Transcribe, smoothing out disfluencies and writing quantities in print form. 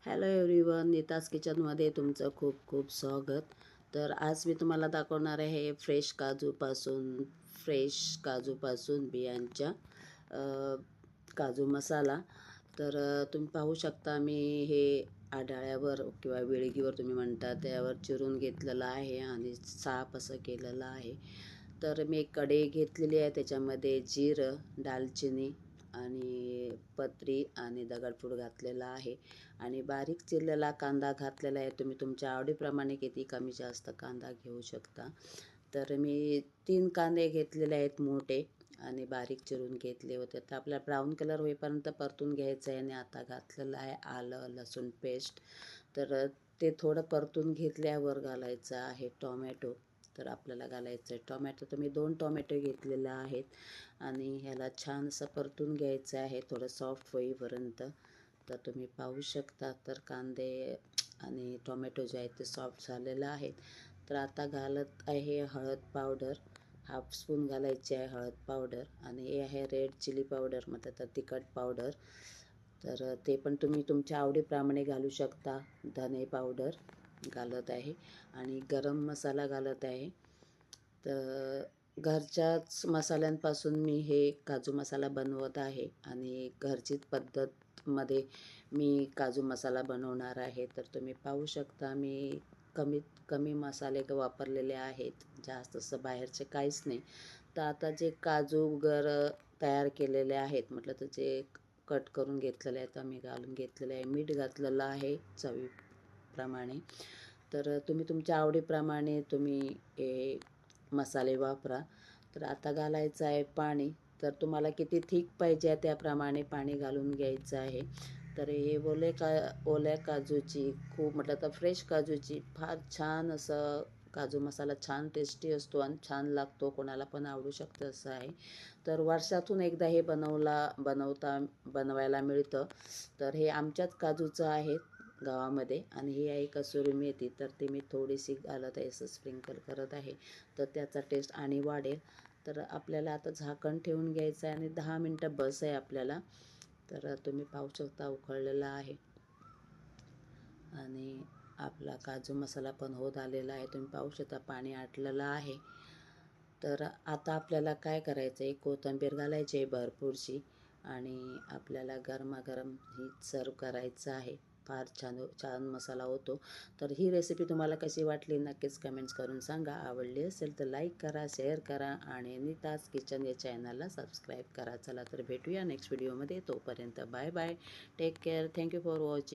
Hello everyone, Nita's किचनमध्ये तुमचं खूप खूप स्वागत. तर आज मी तुम्हाला दाखवणार आहे फ्रेश काजूपासून बियांच्या काजू मसाला. तर तुम्ही पाहू शकता, मी हे आढाळ्यावर किंवा वेळगीवर तुम्ही म्हणता त्यावर चिरून घेतलेलं आहे आणि साफ असं केलेलं आहे. तर मी एक कढई घेतलेली आहे, त्याच्यामध्ये जिरं, दालचिनी आणि पत्री आणि दगडफूल घातलेला आहे आणि बारीक चिरलेला कांदा घातलेला आहे. तुम्ही तुमच्या आवडीप्रमाणे किती कमी जास्त कांदा घेऊ शकता. तर मी 3 कांदे घेतलेले आहेत मोठे आणि बारीक चिरून घेतले होते. तर आपल्याला ब्राऊन कलर होईपर्यंत परतून घ्यायचं आहे. आणि आता घातलेलं आहे आलं लसूण पेस्ट. तर ते थोडं परतून घेतल्यावर घालायचं आहे टोमॅटो. तर आपल्याला घालायचं आहे टोमॅटो. तर मी 2 टोमॅटो घेतलेले आहेत आणि ह्याला छान असं परतून घ्यायचं आहे थोडं सॉफ्ट होईपर्यंत. तर तुम्ही पाहू शकता, तर कांदे आणि टोमॅटो जे आहेत ते सॉफ्ट झालेलं आहेत. तर आता घालत आहे हळद पावडर. हाफ स्पून घालायची आहे हळद पावडर आणि हे आहे रेड चिली पावडर, मतलब तर तिखट पावडर. तर ते पण तुम्ही तुमच्या आवडीप्रमाणे घालू शकता. धने पावडर घालत आहे आणि गरम मसाला घालत आहे. तर घरच्याच मसाल्यांपासून मी हे काजू मसाला बनवत आहे आणि घरचीच पद्धतमध्ये मी काजू मसाला बनवणार आहे. तर तुम्ही पाहू शकता, मी कमीत कमी मसाले वापरलेले आहेत, जास्त असं बाहेरचे काहीच नाही. तर आता जे काजू तयार केलेले आहेत, म्हटलं तर जे कट करून घेतलेले आहेत आम्ही घालून घेतलेले आहे. मीठ घातलेलं आहे चवीप्रमाणे. तर तुम्ही तुमच्या आवडीप्रमाणे तुम्ही हे मसाले वापरा. तर आता घालायचं आहे पाणी. तर तुम्हाला किती थिक पाहिजे त्याप्रमाणे पाणी घालून घ्यायचं आहे. तर हे ओल्या काजूची खूप म्हटलं तर फ्रेश काजूची फार छान असं काजू मसाला छान टेस्टी असतो आणि छान लागतो, कोणाला पण आवडू शकतं असं आहे. तर वर्षातून एकदा हे बनवायला मिळतं. तर हे आमच्याच काजूचं आहे गावामध्ये आणि ही आहे कसुरी मेथी. तर ती मी थोडीशी घालत आहे, असं स्प्रिंकल करत आहे, तर त्याचा टेस्ट आणि वाढेल. तर आपल्याला आता झाकण ठेवून घ्यायचं आहे आणि 10 मिनटं बस आहे आपल्याला. तर तुम्ही पाहू शकता उकळलेला आहे आणि आपला काजू मसाला पण होत आलेला आहे. तुम्ही पाहू शकता पाणी आटलेलं आहे. तर आता आपल्याला काय करायचं आहे, कोथिंबीर घालायची आहे भरपूरशी आणि आपल्याला गरमागरम ही सर्व करायचं आहे. फार छान छान मसाला होतो. तर ही रेसिपी तुम्हाला कशी वाटली नक्कीच कमेंट्स करून सांगा. आवडली असेल तर लाईक करा, शेअर करा आणि नीताज किचन या चॅनलला सबस्क्राईब करा. चला तर भेटूया नेक्स्ट व्हिडिओमध्ये. तोपर्यंत bye bye, take care, thank you for watching.